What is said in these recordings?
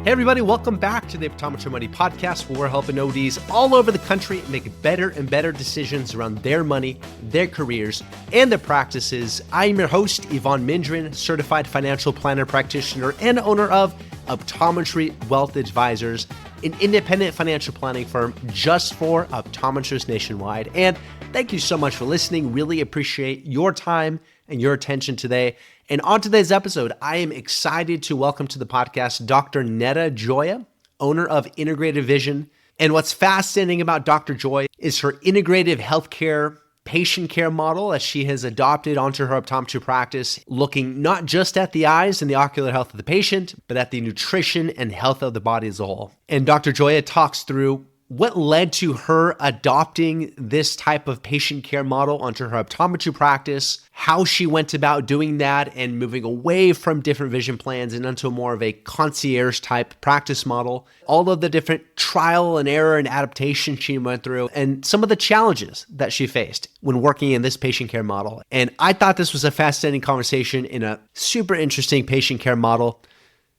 Hey everybody, welcome back to the Optometry Money Podcast, where we're helping ODs all over the country make better and better decisions around their money, their careers, and their practices. I'm your host, Evon Mendrin, certified financial planner practitioner and owner of Optometry Wealth Advisors, an independent financial planning firm just for optometrists nationwide. And thank you so much for listening. Really appreciate your time and your attention today. And on today's episode, I am excited to welcome to the podcast Dr. Neda Gioia, owner of Integrative Vision. And what's fascinating about Dr. Gioia is her integrative healthcare patient care model that she has adopted onto her optometry practice, looking not just at the eyes and the ocular health of the patient, but at the nutrition and health of the body as a whole. And Dr. Gioia talks through what led to her adopting this type of patient care model onto her optometry practice, how she went about doing that and moving away from different vision plans and into more of a concierge type practice model, all of the different trial and error and adaptation she went through, and some of the challenges that she faced when working in this patient care model. And I thought this was a fascinating conversation in a super interesting patient care model.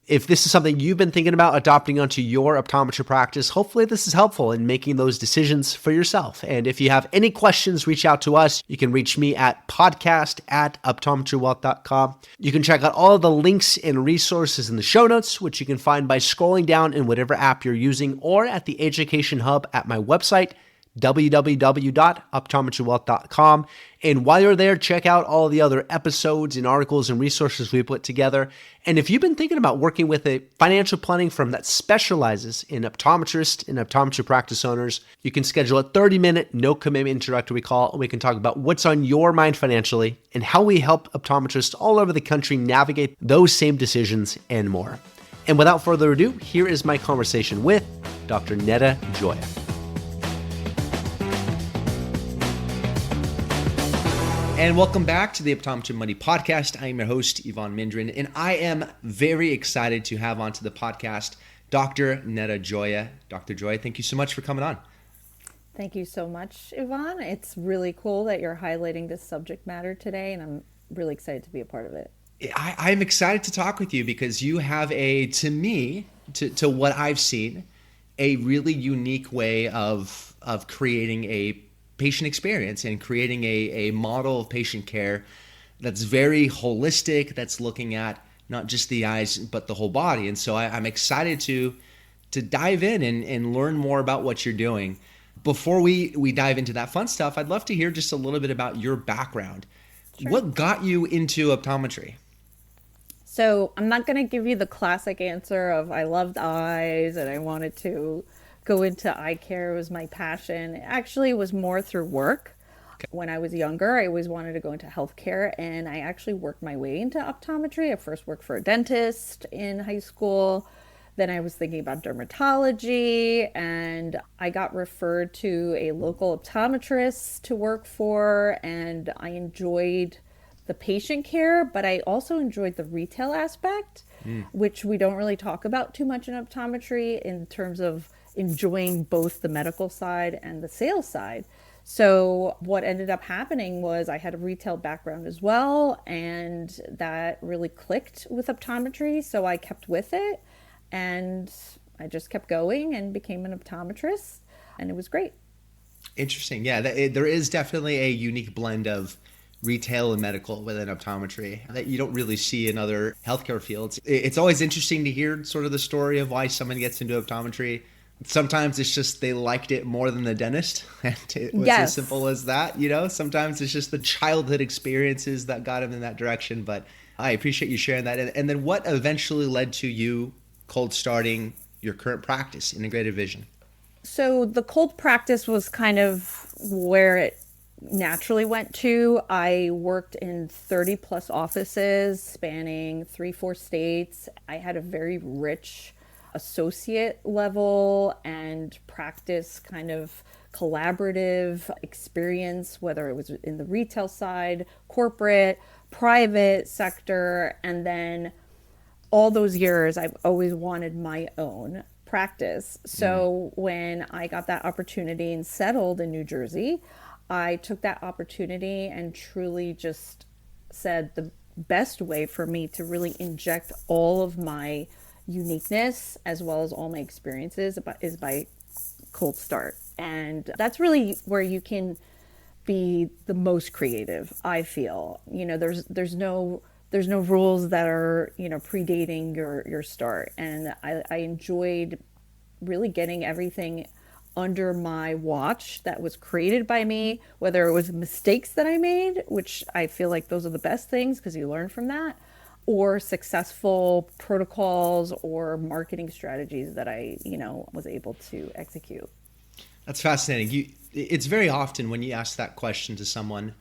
If this is something you've been thinking about adopting onto your optometry practice, hopefully this is helpful in making those decisions for yourself. And if you have any questions, reach out to us. You can reach me at podcast@optometrywealth.com. You can check out all of the links and resources in the show notes, which you can find by scrolling down in whatever app you're using or at the Education Hub at my website, www.optometrywealth.com. And while you're there, check out all the other episodes and articles and resources we put together. And if you've been thinking about working with a financial planning firm that specializes in optometrists and optometry practice owners, you can schedule a 30-minute, no-commitment introductory call, and we can talk about what's on your mind financially and how we help optometrists all over the country navigate those same decisions and more. And without further ado, here is my conversation with Dr. Neda Gioia. And welcome back to the Optometry Money Podcast. I am your host, Evon Mendrin, and I am very excited to have onto the podcast Dr. Neda Gioia. Dr. Gioia, thank you so much for coming on. Thank you so much, Evon. It's really cool that you're highlighting this subject matter today, and I'm really excited to be a part of it. I'm excited to talk with you because you have to what I've seen, a really unique way of creating a patient experience and creating a model of patient care that's very holistic, that's looking at not just the eyes, but the whole body. And so I'm excited to dive in and learn more about what you're doing. Before we dive into that fun stuff, I'd love to hear just a little bit about your background. Sure. What got you into optometry? So I'm not going to give you the classic answer of I loved eyes and I wanted to go into eye care. It was my passion. It actually was more through work. Okay. When I was younger, I always wanted to go into healthcare, and I actually worked my way into optometry. I first worked for a dentist in high school. Then I was thinking about dermatology, and I got referred to a local optometrist to work for, and I enjoyed the patient care, but I also enjoyed the retail aspect, which we don't really talk about too much in optometry in terms of enjoying both the medical side and the sales side. So what ended up happening was I had a retail background as well, and that really clicked with optometry. So I kept with it, and I just kept going and became an optometrist, and it was great. Interesting. Yeah, there is definitely a unique blend of retail and medical within optometry that you don't really see in other healthcare fields. It's always interesting to hear sort of the story of why someone gets into optometry. Sometimes it's just they liked it more than the dentist. And it was as simple as that, Sometimes it's just the childhood experiences that got them in that direction. But I appreciate you sharing that. And then what eventually led to you cold starting your current practice, Integrative Vision? So the cold practice was kind of where it naturally went to. I worked in 30 plus offices spanning 3-4 states. I had a very rich associate level and practice kind of collaborative experience, whether it was in the retail side, corporate, private sector. And then all those years, I've always wanted my own practice. So when I got that opportunity and settled in New Jersey, I took that opportunity and truly just said the best way for me to really inject all of my uniqueness as well as all my experiences is by cold start. And that's really where you can be the most creative, I feel. There's no rules that are, predating your start. And I enjoyed really getting everything under my watch that was created by me, whether it was mistakes that I made, which I feel like those are the best things because you learn from that, or successful protocols or marketing strategies that I, was able to execute. That's fascinating. It's very often when you ask that question to someone,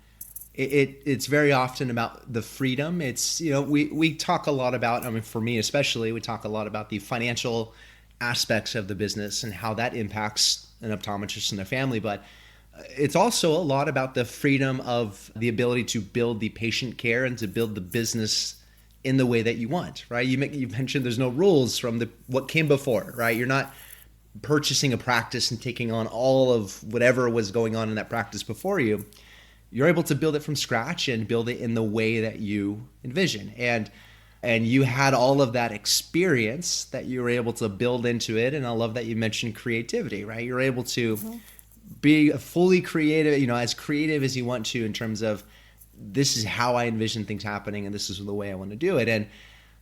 it's very often about the freedom. It's, we talk a lot about, for me especially, we talk a lot about the financial aspects of the business and how that impacts an optometrist and their family. But it's also a lot about the freedom of the ability to build the patient care and to build the business in the way that you want, right? You mentioned there's no rules from what came before, right? You're not purchasing a practice and taking on all of whatever was going on in that practice before you. You're able to build it from scratch and build it in the way that you envision. And you had all of that experience that you were able to build into it. And I love that you mentioned creativity, right? You're able to be fully creative, as creative as you want to in terms of this is how I envision things happening and this is the way I want to do it. And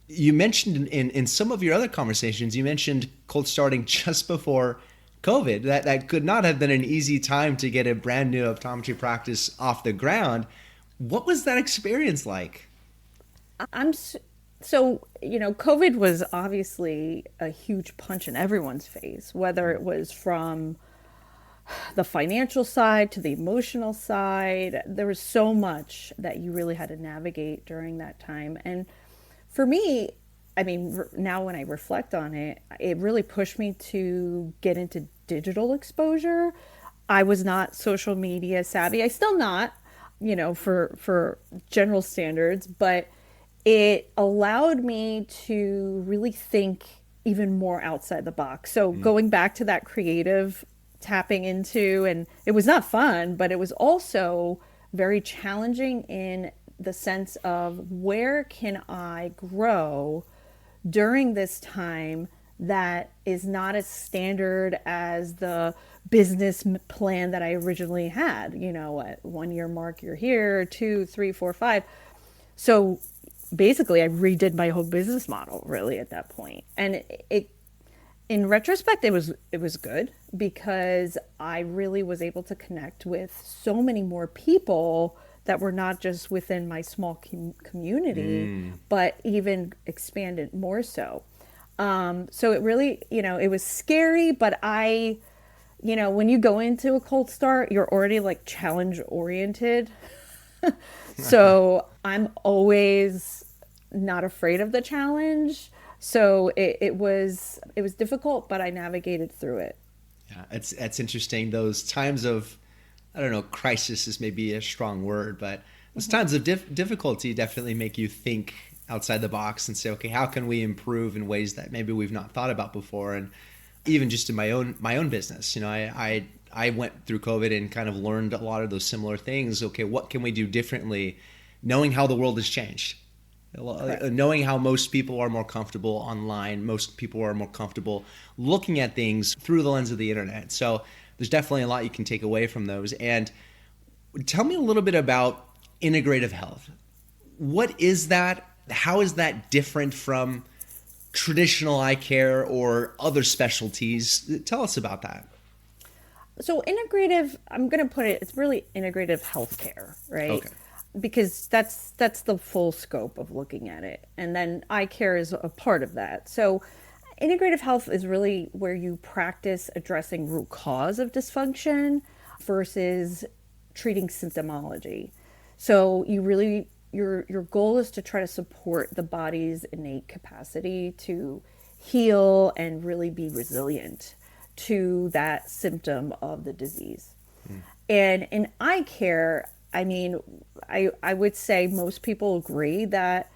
you mentioned in some of your other conversations, you mentioned cold starting just before COVID. That could not have been an easy time to get a brand new optometry practice off the ground. What was that experience like? So, COVID was obviously a huge punch in everyone's face, whether it was from the financial side to the emotional side. There was so much that you really had to navigate during that time. And for me, now when I reflect on it, it really pushed me to get into digital exposure. I was not social media savvy. I still not, for general standards, but it allowed me to really think even more outside the box. So going back to that creative tapping into, and it was not fun, but it was also very challenging in the sense of where can I grow during this time that is not as standard as the business plan that I originally had. At 1 year mark, you're here, 2, 3, 4, 5. So basically I redid my whole business model really at that point. And it in retrospect, it was good because I really was able to connect with so many more people that were not just within my small community, but even expanded more so. So it really, it was scary, but when you go into a cold start, you're already like challenge oriented. So I'm always not afraid of the challenge. So it was difficult, but I navigated through it. Yeah, it's interesting. Those times of, I don't know, crisis is maybe a strong word, but those times of difficulty definitely make you think outside the box and say, okay, how can we improve in ways that maybe we've not thought about before? And even just in my own business, I went through COVID and kind of learned a lot of those similar things. Okay, what can we do differently, knowing how the world has changed? Knowing how most people are more comfortable online, most people are more comfortable looking at things through the lens of the internet. So there's definitely a lot you can take away from those. And tell me a little bit about integrative health. What is that? How is that different from traditional eye care or other specialties? Tell us about that. So integrative, I'm going to put it, it's really integrative healthcare, right? Okay. Because that's the full scope of looking at it. And then eye care is a part of that. So integrative health is really where you practice addressing root cause of dysfunction versus treating symptomology. So you really, your goal is to try to support the body's innate capacity to heal and really be resilient to that symptom of the disease. And in eye care, I would say most people agree that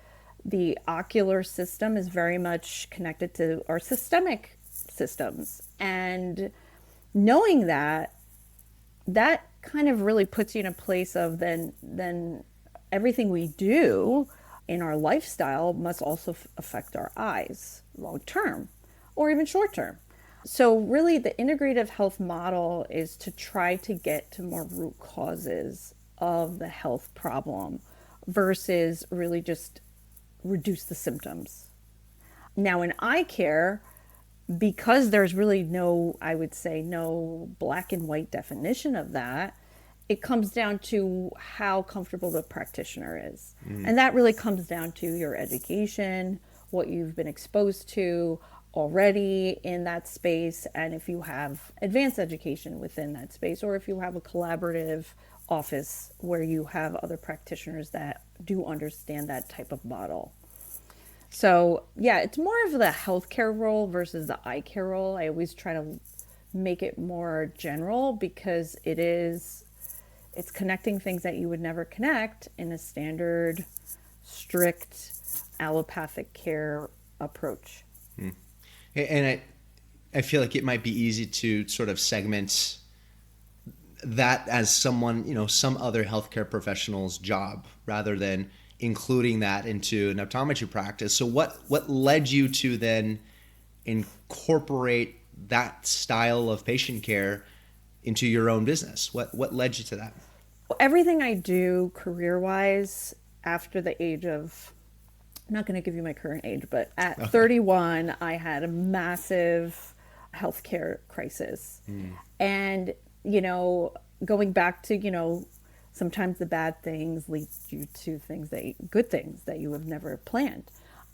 the ocular system is very much connected to our systemic systems. And knowing that kind of really puts you in a place of then everything we do in our lifestyle must also affect our eyes long term or even short term. So really the integrative health model is to try to get to more root causes of the health problem versus really just reduce the symptoms. Now in eye care, because there's really no, I would say, no black and white definition of that, it comes down to how comfortable the practitioner is. And that really comes down to your education, what you've been exposed to already in that space, and if you have advanced education within that space, or if you have a collaborative office where you have other practitioners that do understand that type of model. So yeah, it's more of the healthcare role versus the eye care role. I always try to make it more general because it's connecting things that you would never connect in a standard, strict allopathic care approach. And I feel like it might be easy to sort of segment that as someone, some other healthcare professional's job rather than including that into an optometry practice. So what led you to then incorporate that style of patient care into your own business? What led you to that? Everything I do career-wise after the age of, I'm not going to give you my current age, but at 31, I had a massive healthcare crisis. And, going back to, sometimes the bad things lead you to good things that you have never planned.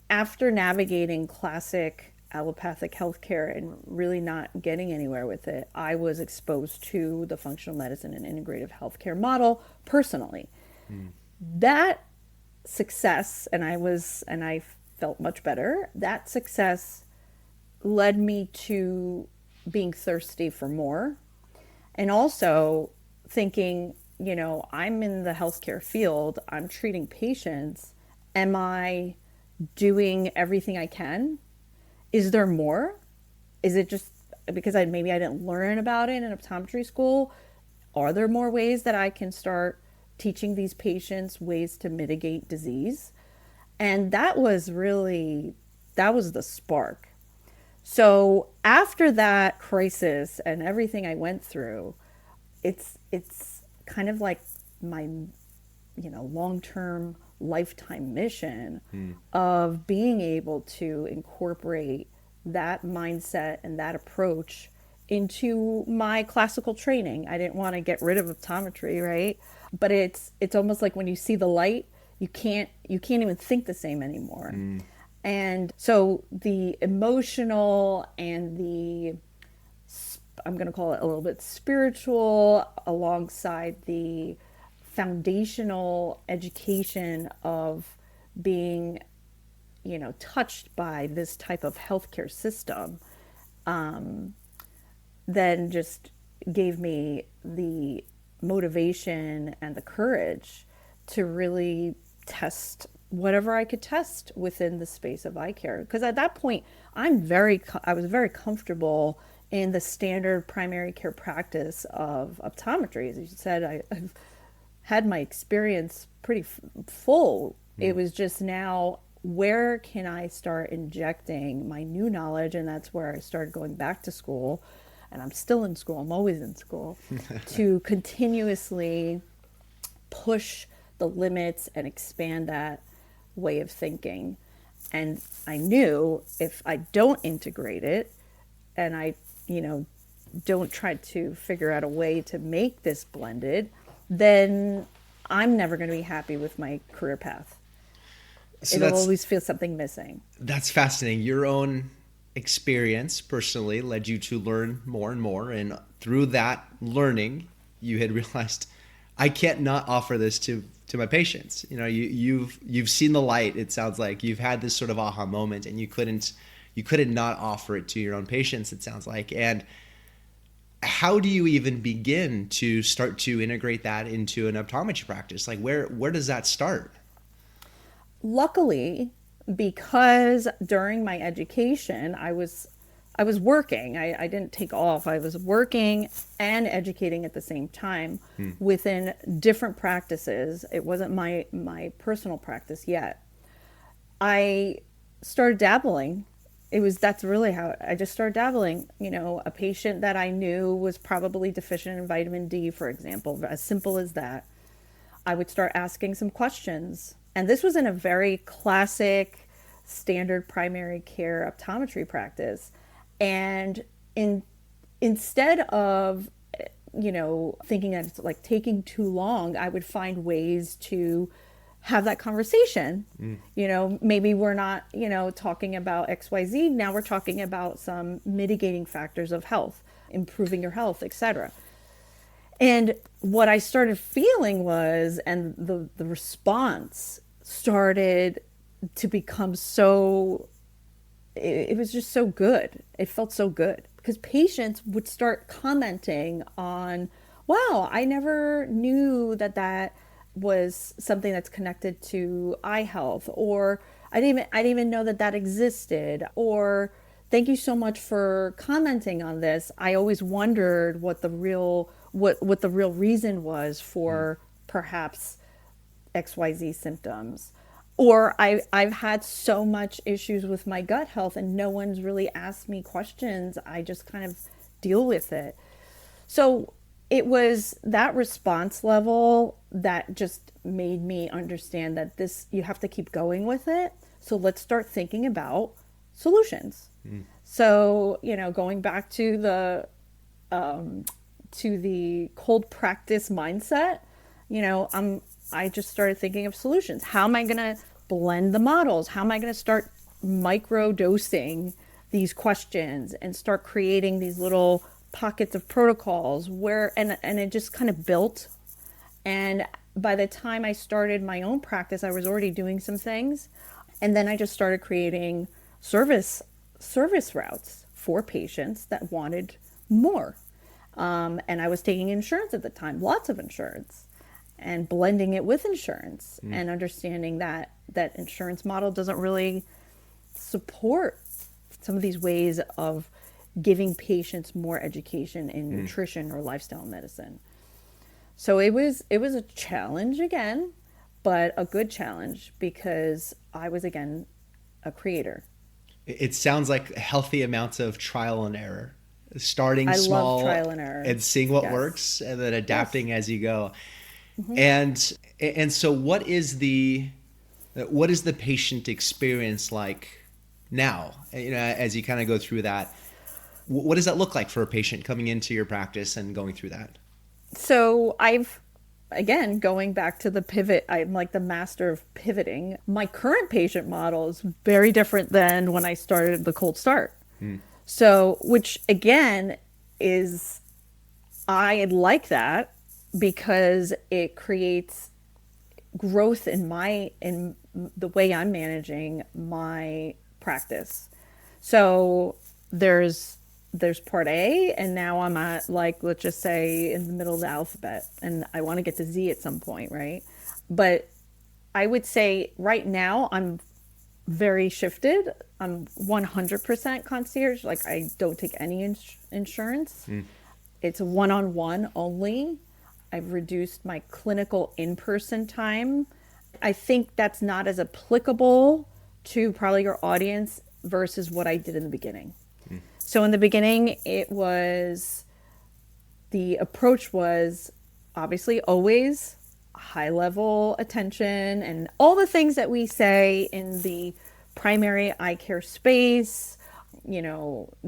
After navigating classic allopathic healthcare and really not getting anywhere with it, I was exposed to the functional medicine and integrative healthcare model personally. That success, and I felt much better. That success led me to being thirsty for more, and also thinking, I'm in the healthcare field, I'm treating patients. Am I doing everything I can? Is there more? Is it just because maybe I didn't learn about it in optometry school? Are there more ways that I can start teaching these patients ways to mitigate disease? And that was the spark. So after that crisis and everything I went through, it's kind of like my, long-term lifetime mission of being able to incorporate that mindset and that approach into my classical training. I didn't want to get rid of optometry, right? But it's almost like when you see the light, you can't even think the same anymore. And so the emotional and I'm going to call it a little bit spiritual, alongside the foundational education of being, touched by this type of healthcare system, then just gave me the motivation and the courage to really test whatever I could test within the space of eye care. Because at that point, I was very comfortable in the standard primary care practice of optometry. As you said, I've had my experience pretty full. It was just now, where can I start injecting my new knowledge? And that's where I started going back to school. And I'm still in school. I'm always in school to continuously push the limits and expand that way of thinking. And I knew if I don't integrate it and I, don't try to figure out a way to make this blended, then I'm never going to be happy with my career path. So it'll always feel something missing. That's fascinating. Your own experience personally led you to learn more and more. And through that learning, you had realized, I can't not offer this to my patients. You've seen the light. It sounds like you've had this sort of aha moment, and you couldn't not offer it to your own patients, it sounds like. And how do you even begin to start to integrate that into an optometry practice? Like where does that start? Luckily, because during my education, I was working. I didn't take off. I was working and educating at the same time within different practices. It wasn't my personal practice yet. I started dabbling. That's really how I just started dabbling. A patient that I knew was probably deficient in vitamin D, for example, as simple as that. I would start asking some questions. And this was in a very classic standard primary care optometry practice. And instead of, thinking that it's like taking too long, I would find ways to have that conversation. Maybe we're not, talking about XYZ. Now we're talking about some mitigating factors of health, improving your health, etc. And what I started feeling was, and the response started to become it was just so good. It felt so good because patients would start commenting on, wow, I never knew that was something that's connected to eye health, or I didn't even know that existed, or thank you so much for commenting on this. I always wondered what the real reason was for perhaps XYZ symptoms. Or I've had so much issues with my gut health and no one's really asked me questions. I just kind of deal with it. So it was that response level that just made me understand that you have to keep going with it. So let's start thinking about solutions. So, going back to the cold practice mindset, I just started thinking of solutions. How am I going to blend the models? How am I going to start micro dosing these questions and start creating these little pockets of protocols and it just kind of built. And by the time I started my own practice, I was already doing some things. And then I just started creating service routes for patients that wanted more. And I was taking insurance at the time, lots of insurance, and blending it with insurance and understanding that insurance model doesn't really support some of these ways of giving patients more education in nutrition or lifestyle medicine. So it was a challenge again, but a good challenge because I was again a creator. It sounds like healthy amounts of trial and error. Starting small love trial and error. And seeing what works and then adapting as you go. And so what is the patient experience like now? As you kind of go through that, what does that look like for a patient coming into your practice and going through that? So again, going back to the pivot, I'm like the master of pivoting. My current patient model is very different than when I started the cold start. So, which again is, I like that because it creates growth in the way I'm managing my practice. So there's part A, and now I'm at, like, let's just say in the middle of the alphabet, and I want to get to Z at some point, right? But I would say right now I'm very shifted. I'm 100% concierge. Like, I don't take any insurance. It's one-on-one only. I've reduced my clinical in-person time. I think that's not as applicable to probably your audience versus what I did in the beginning. So in the beginning, the approach was obviously always high level attention and all the things that we say in the primary eye care space,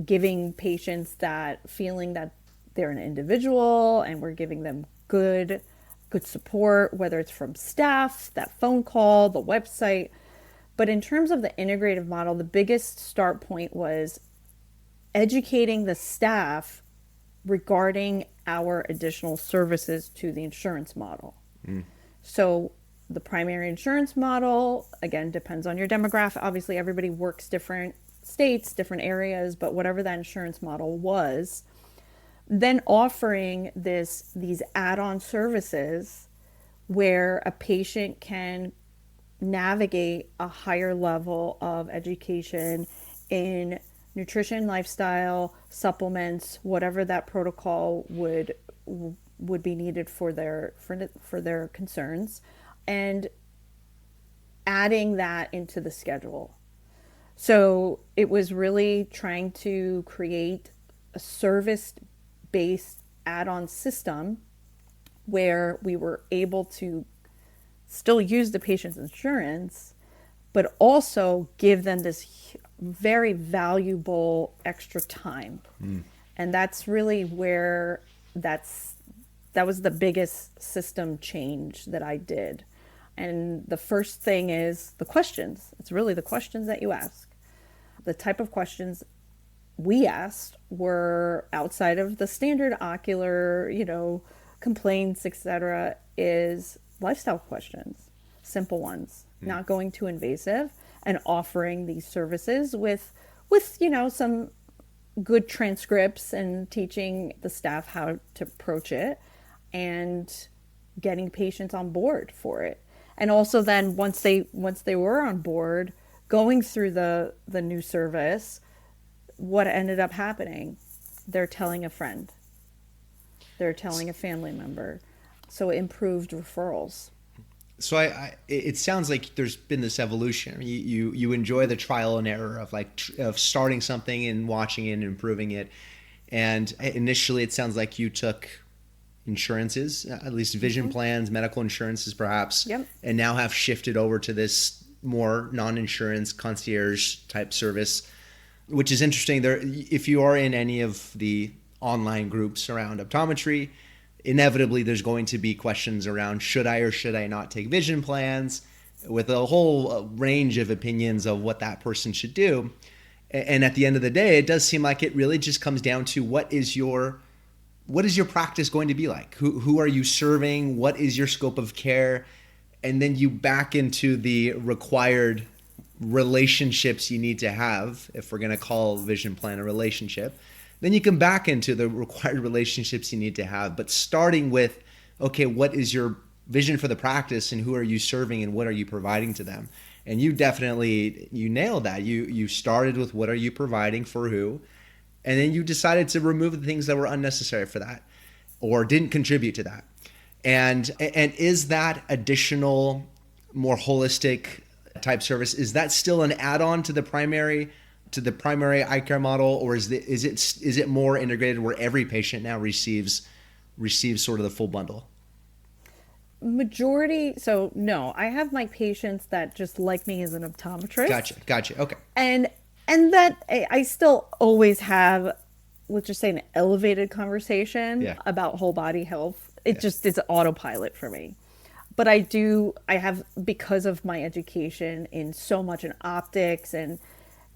giving patients that feeling that they're an individual and we're giving them good support, whether it's from staff, that phone call, the website. But in terms of the integrative model, the biggest start point was educating the staff regarding our additional services to the insurance model. So the primary insurance model, again, depends on your demographic. Obviously, everybody works different states, different areas, but whatever that insurance model was, then offering these add-on services where a patient can navigate a higher level of education in nutrition, lifestyle, supplements, whatever that protocol would be needed for their concerns. And adding that into the schedule. So it was really trying to create a service-based add-on system where we were able to still use the patient's insurance, but also give them this very valuable extra time. And that's really where that was the biggest system change that I did. And the first thing is the questions. It's really the questions that you ask. The type of questions we asked were outside of the standard ocular, complaints, etc., is lifestyle questions, simple ones, not going too invasive, and offering these services with some good transcripts and teaching the staff how to approach it and getting patients on board for it. And also then once they were on board, going through the new service, what ended up happening? They're telling a friend. They're telling a family member. So it improved referrals. So it sounds like there's been this evolution. I mean, you enjoy the trial and error of starting something and watching it and improving it. And initially, it sounds like you took insurances, at least vision plans, medical insurances, perhaps, and now have shifted over to this more non-insurance concierge type service, which is interesting. There, if you are in any of the online groups around optometry, inevitably there's going to be questions around should I or should I not take vision plans, with a whole range of opinions of what that person should do. And at the end of the day, it does seem like it really just comes down to what is your practice going to be like? Who are you serving? What is your scope of care? And then you back into the required relationships you need to have, if we're going to call vision plan a relationship. Then you can back into the required relationships you need to have. But starting with, okay, what is your vision for the practice and who are you serving and what are you providing to them? And you nailed that. You started with what are you providing for who? And then you decided to remove the things that were unnecessary for that or didn't contribute to that. And is that additional, more holistic type service, is that still an add-on to the primary eye care model, or is it more integrated where every patient now receives sort of the full bundle? Majority, so no, I have my patients that just like me as an optometrist. Gotcha. Okay. And that I still always have, let's just say, an elevated conversation about whole body health. It just is autopilot for me. But I have, because of my education in so much in optics and,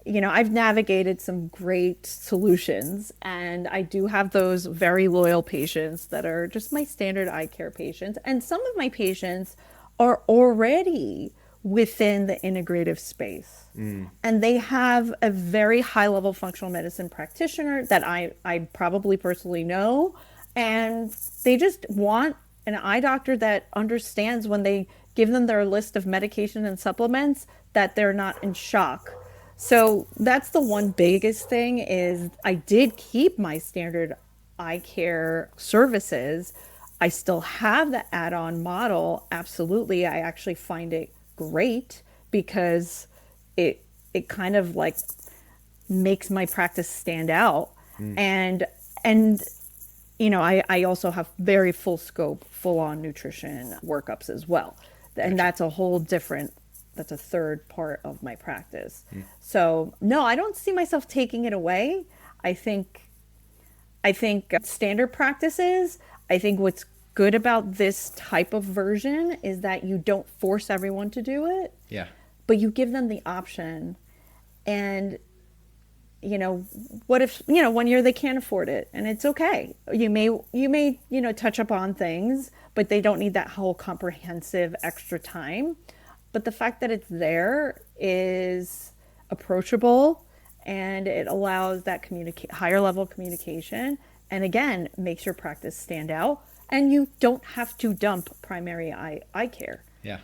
I've navigated some great solutions, and I do have those very loyal patients that are just my standard eye care patients. And some of my patients are already within the integrative space. And they have a very high level functional medicine practitioner that I probably personally know. And they just want an eye doctor that understands when they give them their list of medication and supplements that they're not in shock. So that's the one biggest thing is I did keep my standard eye care services. I still have the add-on model. Absolutely. I actually find it great because it kind of like makes my practice stand out. And I also have very full scope, full on nutrition workups as well. And that's a third part of my practice. So no, I don't see myself taking it away. I think standard practices, I think what's good about this type of version is that you don't force everyone to do it. Yeah. But you give them the option. And what if, one year they can't afford it, and it's okay. You may, touch up on things, but they don't need that whole comprehensive extra time. But the fact that it's there is approachable, and it allows that higher level communication, and again, makes your practice stand out. And you don't have to dump primary eye care. Yeah.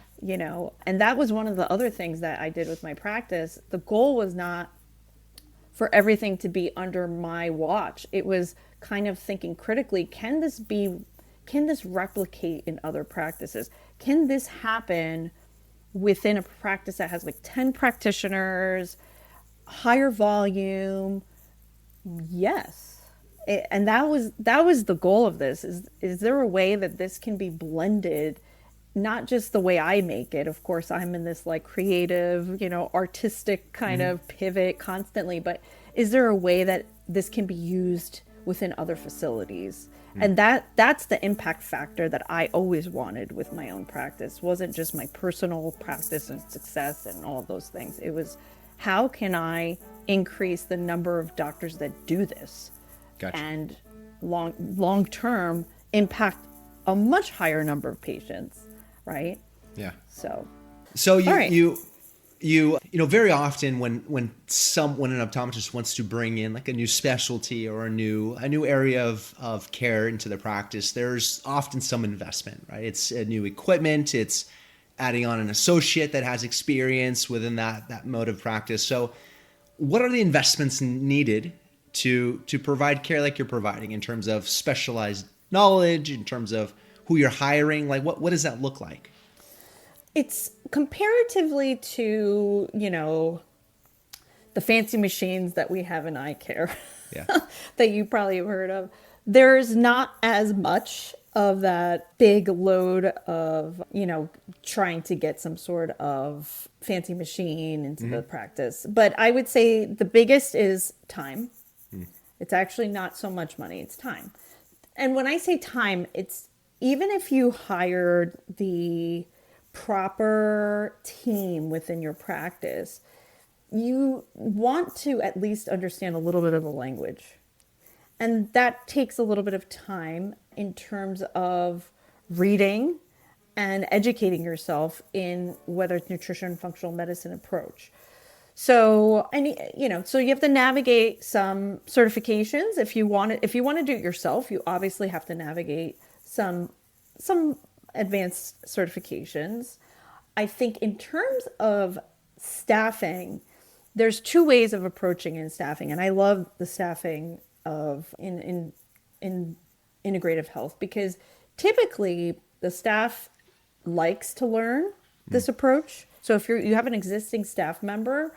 And that was one of the other things that I did with my practice. The goal was not for everything to be under my watch. It was kind of thinking critically, can this replicate in other practices? Can this happen within a practice that has like 10 practitioners, higher volume, yes. And that was the goal of this. Is there a way that this can be blended, not just the way I make it? Of course, I'm in this like creative, artistic kind of pivot constantly, but is there a way that this can be used within other facilities? And that's the impact factor that I always wanted with my own practice. It wasn't just my personal practice and success and all of those things. It was, how can I increase the number of doctors that do this? Gotcha. And long term impact a much higher number of patients, right? Yeah. So you very often when an optometrist wants to bring in like a new specialty or a new area of care into the practice, there's often some investment, right? It's a new equipment, it's adding on an associate that has experience within that mode of practice. So what are the investments needed to provide care like you're providing in terms of specialized knowledge, in terms of who you're hiring? Like what does that look like? It's comparatively to, the fancy machines that we have in eye care that you probably have heard of. There's not as much of that big load of, trying to get some sort of fancy machine into the practice. But I would say the biggest is time. It's actually not so much money, it's time. And when I say time, it's even if you hired the proper team within your practice, you want to at least understand a little bit of the language. And that takes a little bit of time in terms of reading and educating yourself in whether it's nutrition, functional medicine approach. So, so you have to navigate some certifications. If you want to do it yourself, you obviously have to navigate some advanced certifications. I think in terms of staffing, there's two ways of approaching in staffing, and I love the staffing of in integrative health, because typically the staff likes to learn this approach. So if you have an existing staff member,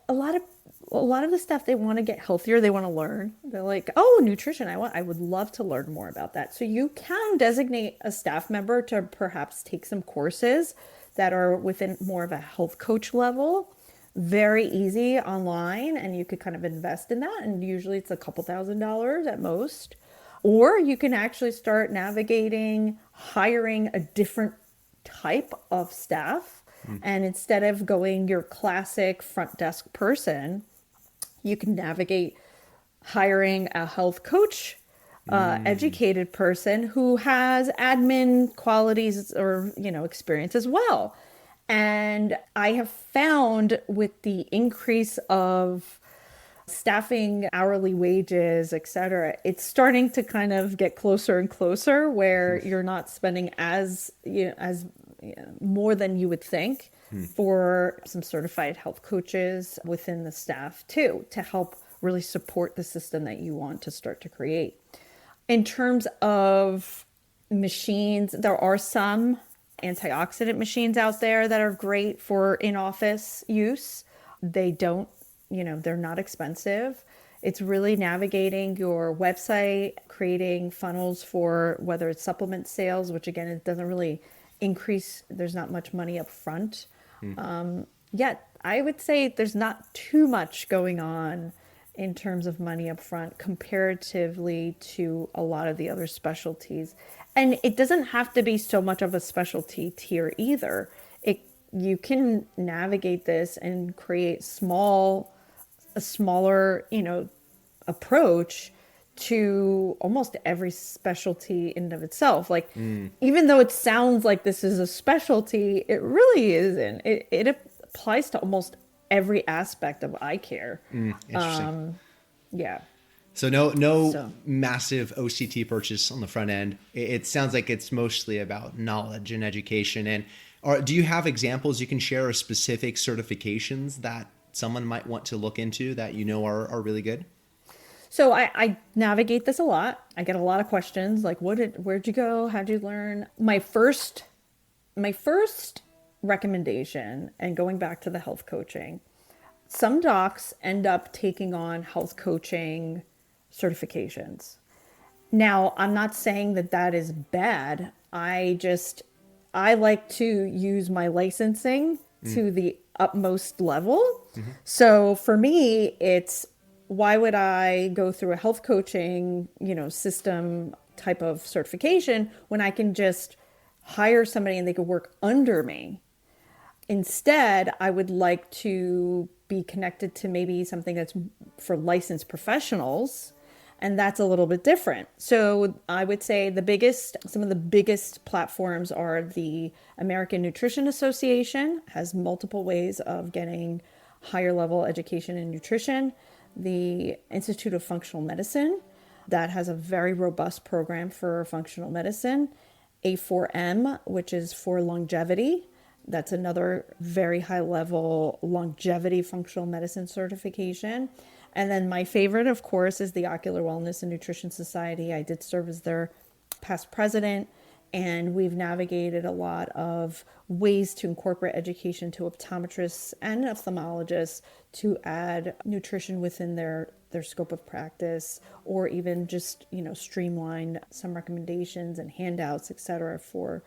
a lot of the staff, they want to get healthier, they want to learn. They're like, oh, nutrition, I would love to learn more about that. So you can designate a staff member to perhaps take some courses that are within more of a health coach level. Very easy online, and you could kind of invest in that, and usually it's a couple $1,000s at most. Or you can actually start navigating hiring a different type of staff. And instead of going your classic front desk person, you can navigate hiring a health coach, educated person who has admin qualities or, experience as well. And I have found with the increase of staffing, hourly wages, et cetera, it's starting to kind of get closer and closer where you're not spending as more than you would think for some certified health coaches within the staff too, to help really support the system that you want to start to create. In terms of machines, there are some antioxidant machines out there that are great for in-office use. They don't, they're not expensive. It's really navigating your website, creating funnels for whether it's supplement sales, which again, it doesn't really increase. There's not much money up front. Yet I would say there's not too much going on in terms of money up front comparatively to a lot of the other specialties. And it doesn't have to be so much of a specialty tier either. You can navigate this and create a smaller, approach to almost every specialty in and of itself. Like, even though it sounds like this is a specialty, it really isn't. It applies to almost every aspect of eye care. Interesting. Yeah. So no massive OCT purchase on the front end. It sounds like it's mostly about knowledge and education. And do you have examples you can share of specific certifications that someone might want to look into that are really good? So I navigate this a lot. I get a lot of questions like, where'd you go? How'd you learn? My first My first recommendation, and going back to the health coaching, some docs end up taking on health coaching certifications. Now, I'm not saying that that is bad. I like to use my licensing to the utmost level. So for me, it's, why would I go through a health coaching, system type of certification when I can just hire somebody and they could work under me? Instead, I would like to be connected to maybe something that's for licensed professionals, and that's a little bit different. So I would say some of the biggest platforms are the American Nutrition Association, has multiple ways of getting higher level education in nutrition. The Institute of Functional Medicine, that has a very robust program for functional medicine. A4M, which is for longevity. That's another very high level longevity functional medicine certification. And then my favorite, of course, is the Ocular Wellness and Nutrition Society. I did serve as their past president, and we've navigated a lot of ways to incorporate education to optometrists and ophthalmologists to add nutrition within their scope of practice, or even just, streamline some recommendations and handouts, et cetera, for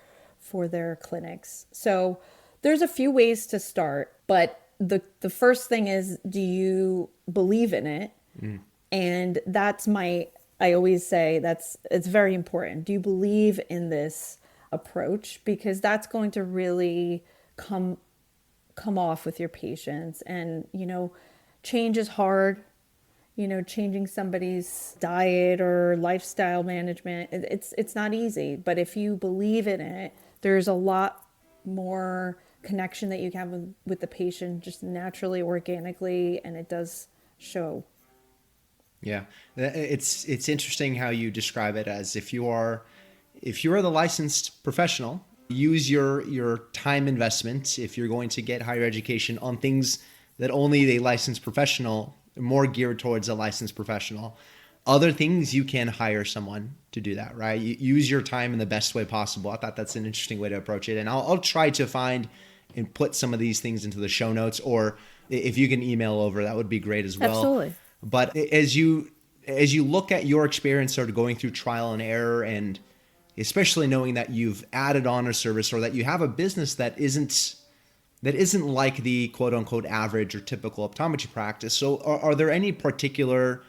their clinics. So there's a few ways to start, but the first thing is, do you believe in it? And I always say it's very important. Do you believe in this approach? Because that's going to really come off with your patients. And, change is hard. Changing somebody's diet or lifestyle management, it's not easy. But if you believe in it, there's a lot more connection that you can have with the patient, just naturally, organically, and it does show. Yeah, it's interesting how you describe it as if you are the licensed professional, use your time investment if you're going to get higher education on things that only a licensed professional, more geared towards a licensed professional. Other things, you can hire someone to do that, right? You use your time in the best way possible. I thought that's an interesting way to approach it. And I'll try to find and put some of these things into the show notes, or if you can email over, that would be great as well. Absolutely. But as you look at your experience sort of going through trial and error, and especially knowing that you've added on a service, or that you have a business that isn't like the quote unquote average or typical optometry practice. So are there any particular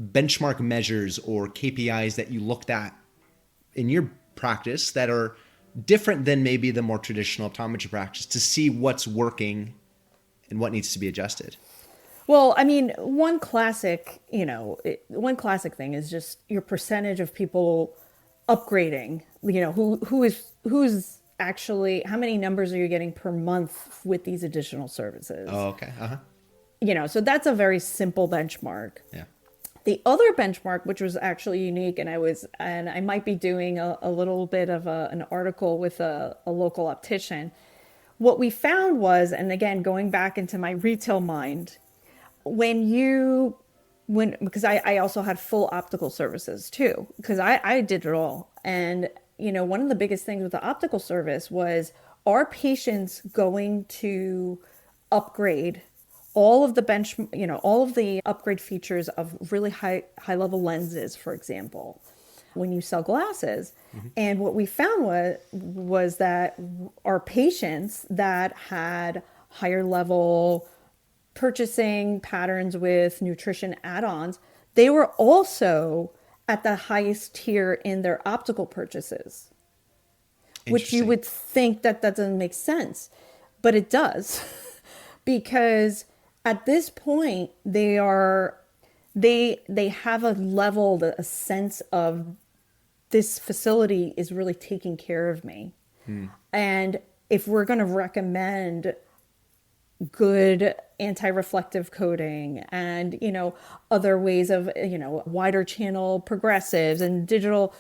benchmark measures or KPIs that you looked at in your practice that are different than maybe the more traditional optometry practice, to see what's working and what needs to be adjusted? Well, one classic thing is just your percentage of people upgrading, who's actually, how many numbers are you getting per month with these additional services? Oh, okay. Uh-huh. So that's a very simple benchmark. Yeah. The other benchmark, which was actually unique, and I might be doing a little bit of an article with a local optician. What we found was, and again, going back into my retail mind, because I also had full optical services too, because I did it all. And, one of the biggest things with the optical service was, are patients going to upgrade all of the upgrade features of really high level lenses, for example, when you sell glasses? Mm-hmm. And what we found was that our patients that had higher level purchasing patterns with nutrition add-ons, they were also at the highest tier in their optical purchases, which you would think that doesn't make sense, but it does. Because at this point, they have a sense of, this facility is really taking care of me. And if we're going to recommend good anti-reflective coating and, other ways of, wider channel progressives and digital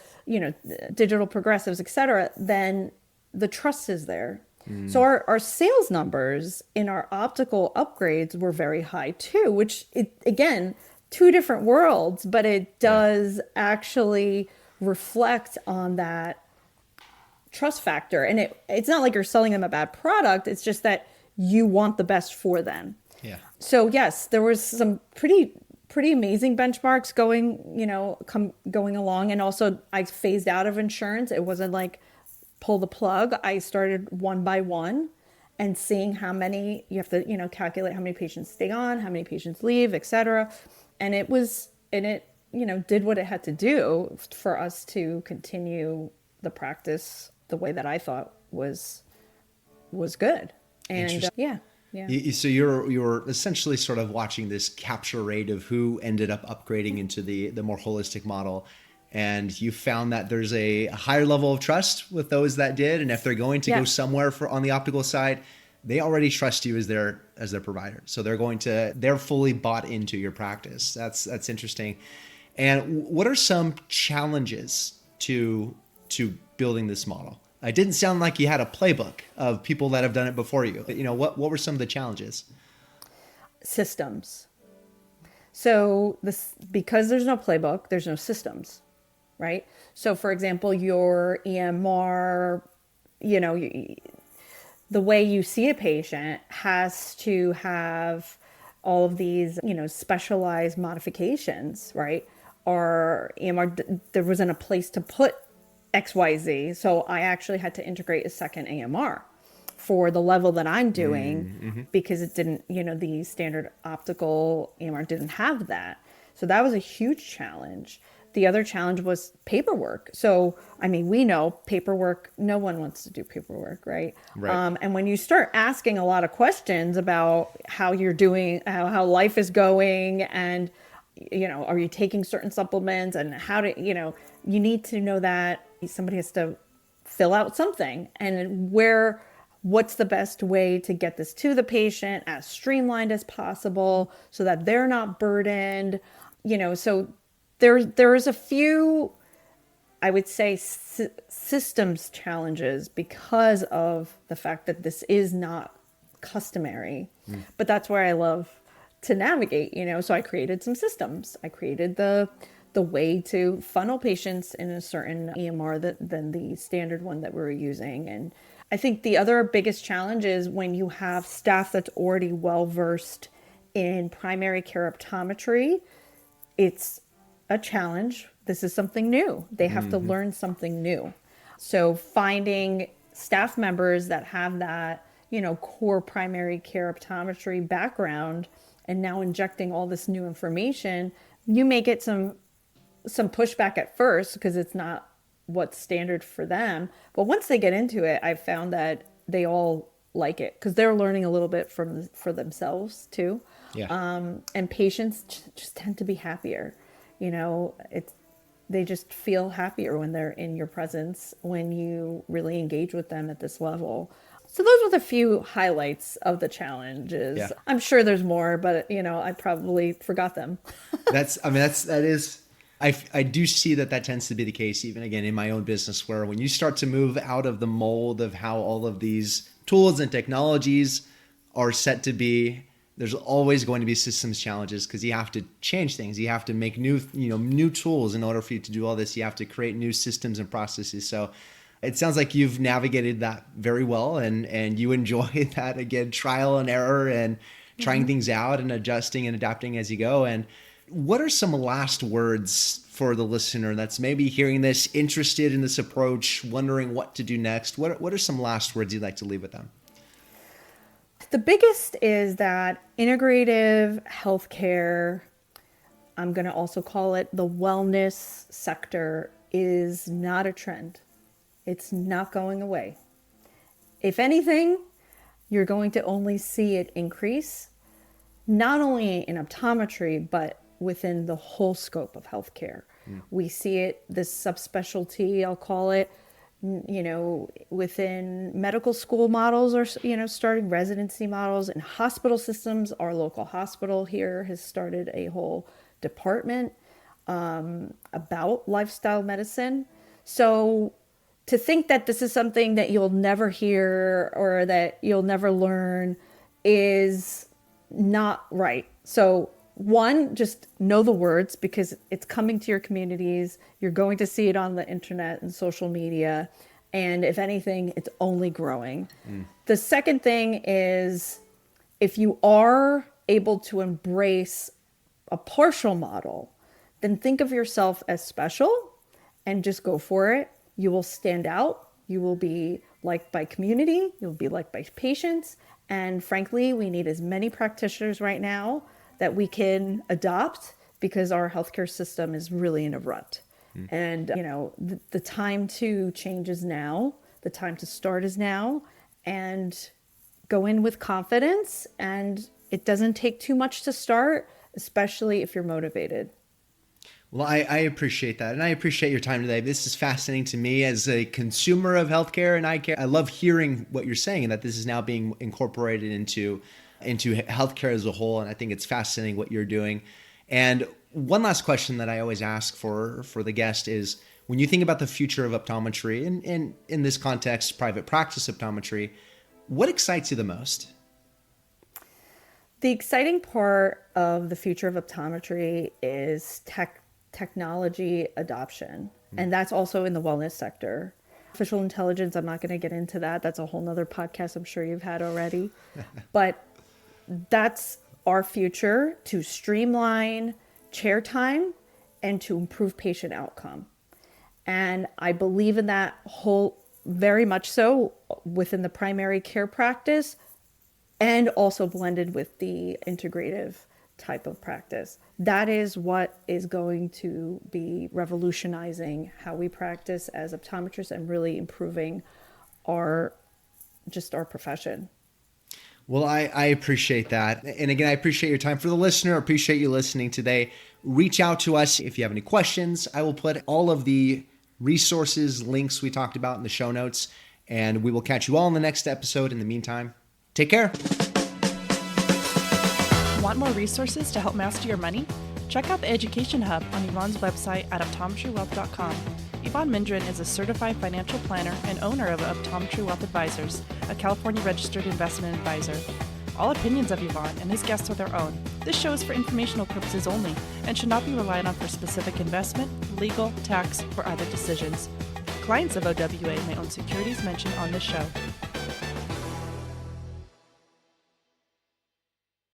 progressives, et cetera, then the trust is there. So our sales numbers in our optical upgrades were very high too, which again, two different worlds, but it does actually reflect on that trust factor. And it's not like you're selling them a bad product. It's just that you want the best for them. Yeah. So yes, there was some pretty amazing benchmarks going along. And also I phased out of insurance. It wasn't like pull the plug. I started one by one and seeing how many you have to, calculate how many patients stay on, how many patients leave, et cetera. And it did what it had to do for us to continue the practice the way that I thought was good. And yeah. So you're essentially sort of watching this capture rate of who ended up upgrading into the more holistic model. And you found that there's a higher level of trust with those that did. And if they're going to go somewhere on the optical side, they already trust you as their provider. So they're fully bought into your practice. That's interesting. And what are some challenges to building this model? It didn't sound like you had a playbook of people that have done it before you. But, what were some of the challenges? Systems. So because there's no playbook, there's no systems, right? So for example, your EMR, the way you see a patient has to have all of these, specialized modifications, right? Or EMR, there wasn't a place to put XYZ. So I actually had to integrate a second AMR for the level that I'm doing because it didn't, the standard optical AMR didn't have that. So that was a huge challenge. The other challenge was paperwork. So, we know paperwork, no one wants to do paperwork, right? And when you start asking a lot of questions about how you're doing, how life is going, and, are you taking certain supplements and how to, you need to know that somebody has to fill out something and what's the best way to get this to the patient as streamlined as possible so that they're not burdened, so there is a few, I would say, systems challenges because of the fact that this is not customary. But that's where I love to navigate, so I created some systems. I created the way to funnel patients in a certain EMR than the standard one that we're using. And I think the other biggest challenge is when you have staff that's already well-versed in primary care optometry, it's a challenge. This is something new. They have to learn something new. So finding staff members that have that, core primary care optometry background and now injecting all this new information, you may get some pushback at first because it's not what's standard for them. But once they get into it, I've found that they all like it because they're learning a little bit for themselves too. Yeah. And patients just tend to be happier. They just feel happier when they're in your presence, when you really engage with them at this level. So those were the few highlights of the challenges. Yeah. I'm sure there's more, but I probably forgot them. I do see that tends to be the case, even again in my own business, where when you start to move out of the mold of how all of these tools and technologies are set to be, there's always going to be systems challenges because you have to change things. You have to make new tools in order for you to do all this. You have to create new systems and processes. So it sounds like you've navigated that very well and you enjoy that, again, trial and error and trying things out and adjusting and adapting as you go. And what are some last words for the listener that's maybe hearing this, interested in this approach, wondering what to do next? What are some last words you'd like to leave with them? The biggest is that integrative healthcare, I'm going to also call it the wellness sector, is not a trend. It's not going away. If anything, you're going to only see it increase, not only in optometry, but within the whole scope of healthcare. We see it, this subspecialty, I'll call it, within medical school models or, starting residency models in hospital systems. Our local hospital here has started a whole department about lifestyle medicine. So to think that this is something that you'll never hear or that you'll never learn is not right. So one, just know the words because it's coming to your communities. You're going to see it on the internet and social media. And if anything, it's only growing. The second thing is, if you are able to embrace a partial model, then think of yourself as special and just go for it. You will stand out. You will be liked by community. You'll be liked by patients. And frankly, we need as many practitioners right now that we can adopt, because our healthcare system is really in a rut. And, the time to change is now. The time to start is now. And go in with confidence. And it doesn't take too much to start, especially if you're motivated. Well, I appreciate that. And I appreciate your time today. This is fascinating to me as a consumer of healthcare and eye care. I love hearing what you're saying, and that this is now being incorporated into healthcare as a whole. And I think it's fascinating what you're doing. And one last question that I always ask for the guest is, when you think about the future of optometry, and in this context, private practice optometry, what excites you the most? The exciting part of the future of optometry is technology adoption. And that's also in the wellness sector. Artificial intelligence, I'm not going to get into that. That's a whole nother podcast I'm sure you've had already. But that's our future, to streamline chair time and to improve patient outcome. And I believe in that very much so within the primary care practice, and also blended with the integrative type of practice. That is what is going to be revolutionizing how we practice as optometrists and really improving our profession. Well, I appreciate that. And again, I appreciate your time. For the listener, I appreciate you listening today. Reach out to us if you have any questions. I will put all of the resources, links we talked about in the show notes, and we will catch you all in the next episode. In the meantime, take care. Want more resources to help master your money? Check out the Education Hub on Evon's website at optometrywealth.com. Evon Mendrin is a certified financial planner and owner of Optometry Wealth Advisors, a California registered investment advisor. All opinions of Evon and his guests are their own. This show is for informational purposes only and should not be relied on for specific investment, legal, tax, or other decisions. Clients of OWA may own securities mentioned on this show.